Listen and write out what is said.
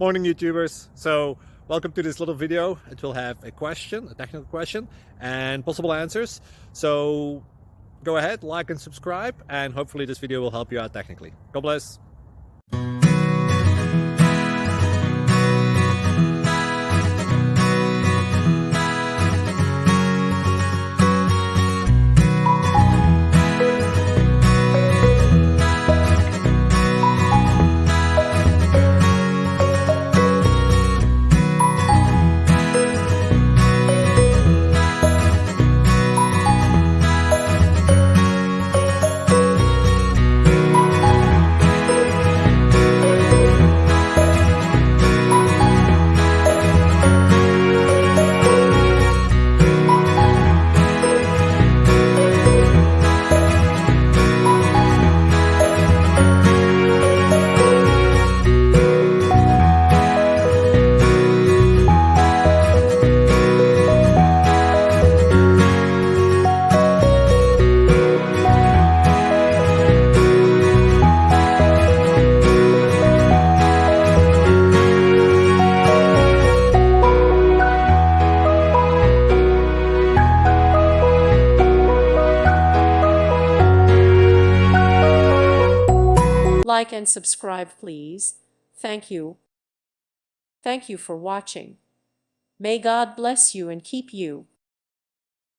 Morning, YouTubers. So welcome to this little video. It will have a question, a technical question, and possible answers. So go ahead, like and subscribe, and hopefully this video will help you out technically. God bless. Like and subscribe, please. Thank you. Thank you for watching. May God bless you and keep you.